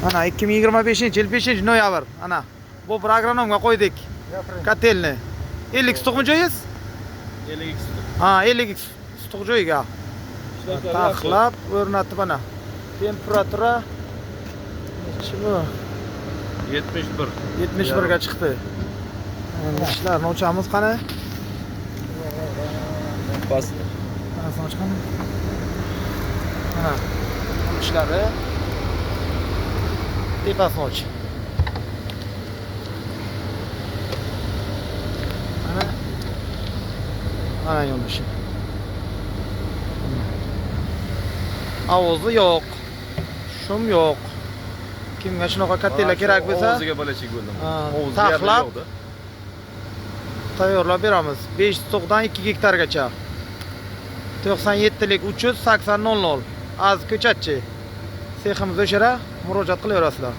Ana 2025-yil 5-noyabr. Ana bu programmaga qo'ydik. Kotelni. 50 stuqmi joyingiz? 52 stuq. Ha, 50 stuq joyga. Taxlab o'rnatib ana. Temperatura nechi bu? 71. 71 ga chiqdi. Endi ishlarni ochamiz qani? Bas. Qanasini ochqani? Ana. Ishlari tepasini och. Ana yo'lishi. Ovozi yo'q. Shum yo'q. Kimga shunaqa kattalar kerak bo'lsa, ovoziga balachik bo'ldim. Ovozi taxlab yo'qda. tayyorlab beramiz. 5 tuqdan 2 gektargacha. 97 lik 380 00. Az ko'chatchi. Seximiz o'shara murojaat qilaverasizlar.